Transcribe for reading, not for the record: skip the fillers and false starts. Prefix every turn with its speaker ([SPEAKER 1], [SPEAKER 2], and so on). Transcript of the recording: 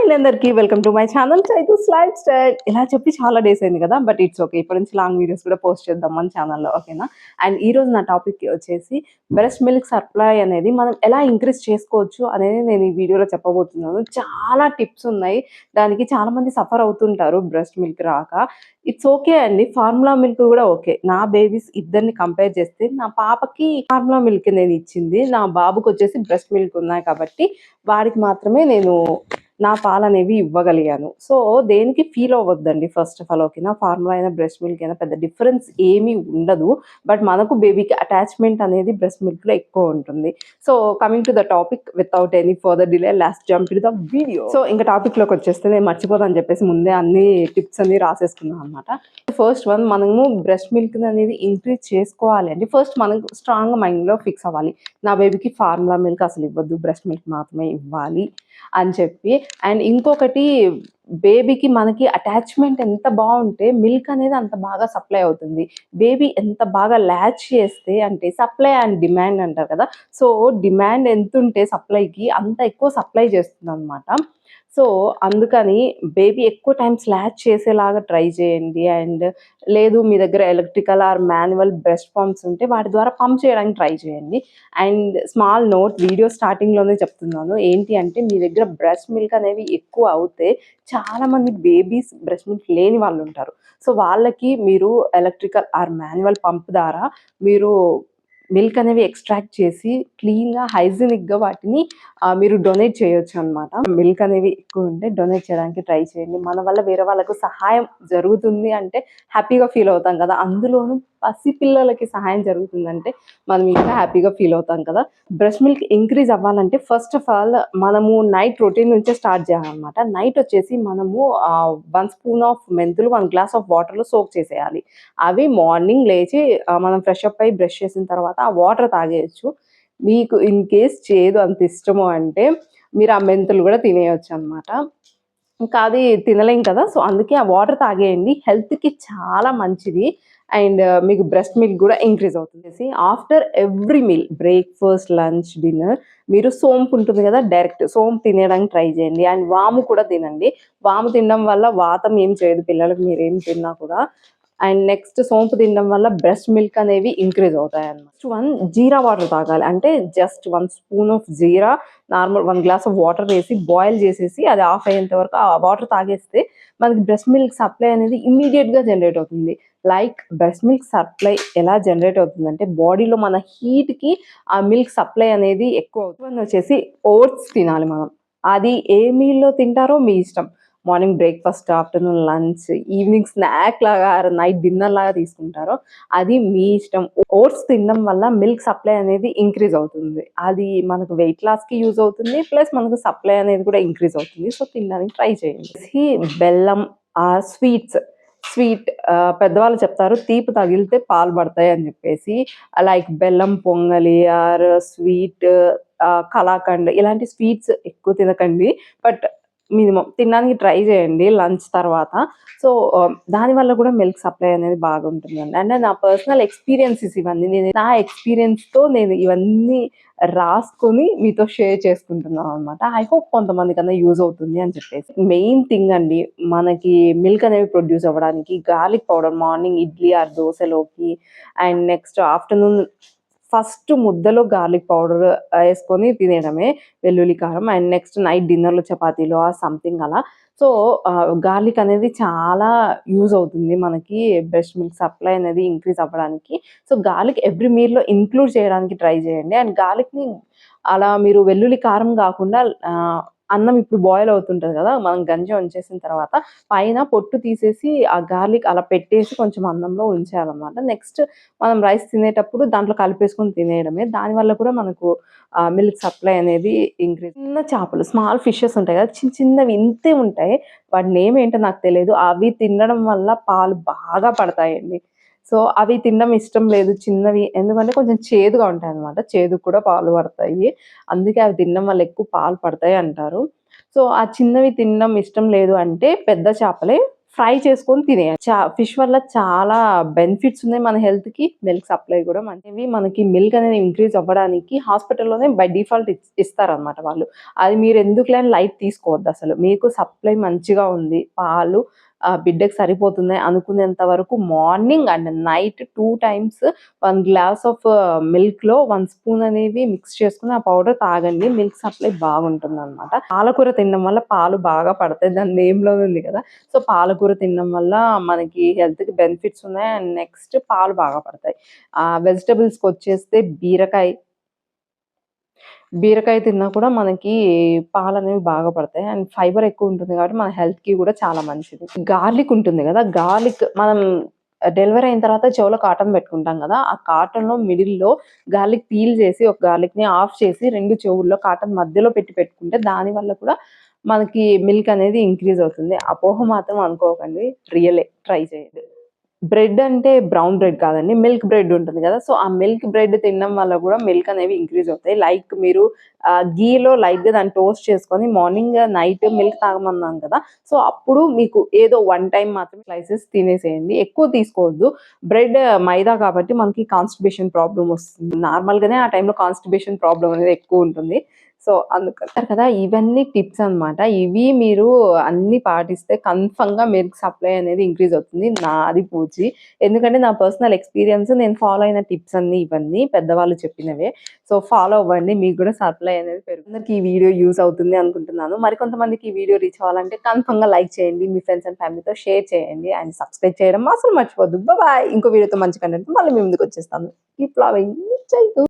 [SPEAKER 1] And అందరికీ welcome to my channel Chaitu's life style. ఇలా చెప్పి చాలా డేస్ అయింది కదా, బట్ ఇట్స్ ఓకే. ఇప్పటి నుంచి లాంగ్ వీడియోస్ కూడా పోస్ట్ చేద్దాం మన ఛానల్లో, ఓకేనా? అండ్ ఈ రోజు నా టాపిక్ వచ్చేసి బ్రెస్ట్ మిల్క్ సప్లై అనేది మనం ఎలా ఇంక్రీజ్ చేసుకోవచ్చు అనేది నేను ఈ వీడియోలో చెప్పబోతున్నాను. చాలా టిప్స్ ఉన్నాయి. దానికి చాలా మంది సఫర్ అవుతుంటారు బ్రెస్ట్ మిల్క్ రాక. ఇట్స్ ఓకే అండి, ఫార్ములా మిల్క్ కూడా ఓకే. నా బేబీస్ ఇద్దరిని కంపేర్ చేస్తే నా పాపకి ఫార్ములా మిల్క్ నేను ఇచ్చింది, నా బాబుకి వచ్చేసి బ్రెస్ట్ మిల్క్ ఉన్నాయి కాబట్టి వాడికి మాత్రమే నేను నా పాలనేవి ఇవ్వగలిగాను. సో దేనికి ఫీల్ అవ్వద్దండి ఫస్ట్ ఆఫ్ ఆల్, ఓకేనా? ఫార్ములా అయినా బ్రెస్ట్ మిల్క్ అయినా పెద్ద డిఫరెన్స్ ఏమీ ఉండదు. బట్ మనకు బేబీకి అటాచ్మెంట్ అనేది బ్రెస్ట్ మిల్క్లో ఎక్కువ ఉంటుంది. So coming to the topic without any further delay, last jump to the video. So ఇంకా టాపిక్లోకి వచ్చేస్తే నేను మర్చిపోతాను చెప్పేసి ముందే అన్ని టిప్స్ అన్ని రాసేసుకున్నాను అనమాట. ఫస్ట్ వన్, మనము బ్రెస్ట్ మిల్క్ అనేది ఇంక్రీజ్ చేసుకోవాలి అండి. ఫస్ట్ మనకు స్ట్రాంగ్ మైండ్లో ఫిక్స్ అవ్వాలి, నా బేబీకి ఫార్ములా మిల్క్ అసలు ఇవ్వద్దు, బ్రెస్ట్ మిల్క్ మాత్రమే ఇవ్వాలి అని చెప్పి. అండ్ ఇంకొకటి, బేబీకి మనకి అటాచ్మెంట్ ఎంత బాగుంటే మిల్క్ అనేది అంత బాగా సప్లై అవుతుంది. బేబీ ఎంత బాగా ల్యాచ్ చేస్తే, అంటే సప్లై అండ్ డిమాండ్ అంటారు కదా, సో డిమాండ్ ఎంత ఉంటే సప్లైకి అంత ఎక్కువ సప్లై చేస్తుంది అనమాట. సో అందుకని బేబీ ఎక్కువ టైం స్లాచ్ చేసేలాగా ట్రై చేయండి. అండ్ లేదు మీ దగ్గర electrical or manual breast pumps ఉంటే వాటి ద్వారా పంప్ చేయడానికి ట్రై చేయండి. అండ్ స్మాల్ నోట్, వీడియో స్టార్టింగ్లోనే చెప్తున్నాను ఏంటి అంటే, మీ దగ్గర బ్రెస్ట్ మిల్క్ అనేవి ఎక్కువ అవుతే చాలామంది బేబీస్ బ్రెస్ట్ మిల్క్ లేని వాళ్ళు ఉంటారు. సో వాళ్ళకి మీరు ఎలక్ట్రికల్ ఆర్ మాన్యువల్ పంప్ ద్వారా మీరు మిల్క్ అనేవి ఎక్స్ట్రాక్ట్ చేసి క్లీన్గా హైజీనిక్గా వాటిని మీరు డొనేట్ చేయొచ్చు అనమాట. మిల్క్ అనేవి ఎక్కువ ఉంటే డొనేట్ చేయడానికి ట్రై చేయండి. మన వల్ల వేరే వాళ్ళకు సహాయం జరుగుతుంది అంటే హ్యాపీగా ఫీల్ అవుతాం కదా, అందులోనూ పసిపిల్లలకి సహాయం జరుగుతుందంటే మనం ఇంకా హ్యాపీగా ఫీల్ అవుతాం కదా. బ్రెస్ట్ మిల్క్ ఇంక్రీజ్ అవ్వాలంటే ఫస్ట్ ఆఫ్ ఆల్ మనము నైట్ రొటీన్ నుంచే స్టార్ట్ చేయాలన్నమాట. నైట్ వచ్చేసి మనము 1 స్పూన్ ఆఫ్ మెంతులు 1 గ్లాస్ ఆఫ్ వాటర్లో సోక్ చేసేయాలి. అవి మార్నింగ్ లేచి మనం ఫ్రెష్ అప్ అయ్యి బ్రష్ చేసిన తర్వాత ఆ వాటర్ తాగేయచ్చు. మీకు ఇన్ కేస్ చేదు అంత ఇష్టము అంటే మీరు ఆ మెంతులు కూడా తినేయచ్చు అనమాట. ఇంకా అది తినలేం కదా, సో అందుకే ఆ వాటర్ తాగేయండి, హెల్త్కి చాలా మంచిది. అండ్ మీకు బ్రెస్ట్ మిల్క్ కూడా ఇంక్రీజ్ అవుతుంది. After every meal, breakfast, lunch, dinner, మీరు సోంపు ఉంటుంది కదా, డైరెక్ట్ సోంపు తినేయడానికి ట్రై చేయండి. అండ్ వాము కూడా తినండి. వాము తినడం వల్ల వాతం ఏం చేయదు పిల్లలకు, మీరు ఏం తిన్నా కూడా. అండ్ నెక్స్ట్, సోంపు తినడం వల్ల బ్రెస్ట్ మిల్క్ అనేవి ఇంక్రీజ్ అవుతాయి అన్నమాట. నెక్స్ట్ వన్, జీరా వాటర్ తాగాలి. అంటే just 1 spoon of jeera, normal 1 glass of water వేసి బాయిల్ చేసేసి అది ఆఫ్ అయ్యేంత వరకు ఆ వాటర్ తాగేస్తే మనకి బ్రెస్ట్ మిల్క్ సప్లై అనేది ఇమ్మీడియట్గా జనరేట్ అవుతుంది. లైక్ బ్రెస్ట్ మిల్క్ సప్లై ఎలా జనరేట్ అవుతుందంటే, బాడీలో మన హీట్కి ఆ మిల్క్ సప్లై అనేది ఎక్కువ అవుతుంది. వచ్చేసి ఓట్స్ తినాలి మనం. అది ఏ మీల్లో తింటారో మీ ఇష్టం. Morning breakfast, afternoon lunch, evening snack లాగా, నైట్ డిన్నర్ లాగా తీసుకుంటారో అది మీ ఇష్టం. ఓట్స్ తినడం వల్ల మిల్క్ సప్లై అనేది ఇంక్రీజ్ అవుతుంది. అది మనకు వెయిట్ లాస్కి యూజ్ అవుతుంది, ప్లస్ మనకు సప్లై అనేది కూడా ఇంక్రీజ్ అవుతుంది. సో తినడానికి ట్రై చేయండి. బెల్లం, స్వీట్ పెద్దవాళ్ళు చెప్తారు తీపి తగిలితే పాలు పడతాయి అని చెప్పేసి. లైక్ బెల్లం పొంగలి ఆర్ స్వీట్, కలాకండ్, ఇలాంటి స్వీట్స్ ఎక్కువ తినకండి. బట్ మినిమం తినడానికి ట్రై చేయండి లంచ్ తర్వాత. సో దానివల్ల కూడా మిల్క్ సప్లై అనేది బాగుంటుందండి. అంటే నా పర్సనల్ ఎక్స్పీరియన్సెస్ ఇవన్నీ, నేను నా ఎక్స్పీరియన్స్తో నేను ఇవన్నీ రాసుకొని మీతో షేర్ చేసుకుంటున్నాను అనమాట. ఐ హోప్ కొంతమంది కన్నా యూజ్ అవుతుంది అని చెప్పేసి. మెయిన్ థింగ్ అండి, మనకి మిల్క్ అనేవి ప్రొడ్యూస్ అవ్వడానికి garlic powder morning idli or దోశలోకి, అండ్ నెక్స్ట్ ఆఫ్టర్నూన్ ఫస్ట్ ముద్దలో గార్లిక్ పౌడర్ వేసుకొని తినేయడమే, వెల్లుల్లి కారం. అండ్ నెక్స్ట్ నైట్ డిన్నర్లో చపాతీలో ఆ సంథింగ్ అలా. సో గార్లిక్ అనేది చాలా యూజ్ అవుతుంది మనకి బ్రెస్ట్ మిల్క్ సప్లై అనేది ఇంక్రీజ్ అవ్వడానికి. సో గార్లిక్ ఎవ్రీ మీల్లో ఇంక్లూడ్ చేయడానికి ట్రై చేయండి. అండ్ గార్లిక్ని అలా మీరు వెల్లుల్లి కారం కాకుండా అన్నం ఇప్పుడు బాయిల్ అవుతుంటుంది కదా, మనం గంజి వంచేసిన తర్వాత పైన పొట్టు తీసేసి ఆ గార్లిక్ అలా పెట్టేసి కొంచెం అన్నంలో ఉంచేయాలన్నమాట. నెక్స్ట్ మనం రైస్ తినేటప్పుడు దాంట్లో కలిపేసుకొని తినేయడమే. దానివల్ల కూడా మనకు మిల్క్ సప్లై అనేది ఇంక్రీజ్. చిన్న చేపలు, స్మాల్ ఫిషెస్ ఉంటాయి కదా, చిన్న చిన్నవి ఇంతే ఉంటాయి, వాటి నేమ్ ఏంటో నాకు తెలియదు. అవి తినడం వల్ల పాలు బాగా పడతాయండి. సో అవి తినడం ఇష్టం లేదు చిన్నవి, ఎందుకంటే కొంచెం చేదుగా ఉంటాయి అనమాట. చేదుకు కూడా పాలు పడతాయి, అందుకే అవి తినడం వల్ల ఎక్కువ పాలు పడతాయి అంటారు. సో ఆ చిన్నవి తినడం ఇష్టం లేదు అంటే పెద్ద చేపలే ఫ్రై చేసుకొని తినేయాలి. ఫిష్ వల్ల చాలా బెనిఫిట్స్ ఉన్నాయి మన హెల్త్‌కి. మిల్క్ సప్లై కూడా మంచివి. మనకి మిల్క్ అనేది ఇంక్రీజ్ అవ్వడానికి హాస్పిటల్‌లోనే బై డిఫాల్ట్ ఇస్తారనమాట వాళ్ళు. అది మీరు ఎందుకులే అని లైట్ తీసుకోవద్దసలు. మీకు సప్లై మంచిగా ఉంది. పాలు బిడ్డకి సరిపోతున్నాయి అనుకునేంత వరకు morning and night 2 times 1 glass of మిల్క్‌లో 1 స్పూన్ అనేవి మిక్స్ చేసుకొని ఆ పౌడర్ తాగండి. మిల్క్ సప్లై బాగుంటుందనమాట. పాలకూర తినడం వల్ల పాలు బాగా పడతాయి. దాని నేమ్‌లోనే ఉంది కదా! సో, పాలకూర తినడం వల్ల మనకి హెల్త్‌కి బెనిఫిట్స్ ఉన్నాయి. అండ్ నెక్స్ట్ పాలు బాగా పడతాయి. వెజిటబుల్స్‌కొచ్చేస్తే బీరకాయ తిన్నా కూడా మనకి పాలనేవి బాగా పడతాయి. అండ్ ఫైబర్ ఎక్కువుంటుంది కాబట్టి మన హెల్త్‌కి కూడా చాలా మంచిది. గార్లిక్ ఉంటుంది గదా! గార్లిక్ మనం డెలివరీ అయిన తర్వాత చెవులో కాటన్ పెట్టుకుంటాం గదా! ఆ కాటన్‌లో మిడిల్‌లో గార్లిక్ పీల్ చేసి ఒక గార్లిక్‌ని ఆఫ్ చేసి 2 చెవుల్లో కాటన్ మధ్యలో పెట్టుకుంటే దాని వల్ల కూడా మనకి మిల్క్ అనేది ఇంక్రీజ్ అవుతుంది. అపోహ మాత్రం అనుకోకండి. రియలే. ట్రై చేయండి. బ్రెడ్ అంటే బ్రౌన్ బ్రెడ్ కాదండి. మిల్క్ బ్రెడ్ ఉంటుంది గదా! సో, ఆ మిల్క్ బ్రెడ్ తినడం వల్ల గూడా మిల్క్ అనేవి ఇంక్రీజ్ అవుతాయి. లైక్ మీరు ఘీలో లైట్‌గా దాన్ని టోస్ట్ చేసుకొని మార్నింగ్, నైట్ మిల్క్ తాగమన్నాను కదా! సో, అప్పుడు మీకు ఏదో వన్ టైమ్ మాత్రమే స్లైసెస్ తినేసేయండి. ఎక్కువ తీసుకోవద్దు. బ్రెడ్ మైదా కాబట్టి మనకి కాన్‌స్టిపేషన్ ప్రాబ్లమ్ వస్తుంది. నార్మల్‌గానే ఆ టైంలో కాన్‌స్టిపేషన్ ప్రాబ్లమ్ అనేది ఎక్కువుంటుంది. సో, అందుకని కదా! ఇవన్నీ టిప్స్ అన్నమాట. ఇవి మీరు అన్నీ పాటిస్తే కన్ఫర్మ్‌గా మిల్క్ సప్లై అనేది ఇంక్రీజ్ అవుతుంది. నాది పూచి. ఎందుకంటే నా పర్సనల్ ఎక్స్‌పీరియన్స్ నేను ఫాలో అయిన టిప్స్ అన్నీ ఇవన్నీ పెద్దవాళ్ళు చెప్పినవే. సో, ఫాలో అవ్వండి. మీకు కూడా సప్లై అనేది అందరికి ఈ వీడియో యూజ్ అవుతుంది అనుకుంటున్నాను. మరికొంతమందికి ఈ వీడియో రీచ్ అవ్వాలంటే కన్ఫర్మ్‌గా లైక్ చేయండి. మీ ఫ్రెండ్స్ అండ్ ఫ్యామిలీతో షేర్ చేయండి. అండ్ సబ్స్క్రైబ్ చేయడం అసలు మర్చిపోవద్దు. బాయ్. ఇంకో వీడియోతో మంచి కంటెంట్‌తో మళ్ళీ మీ ముందుకు వచ్చేస్తాను. Keep loving Chaitu.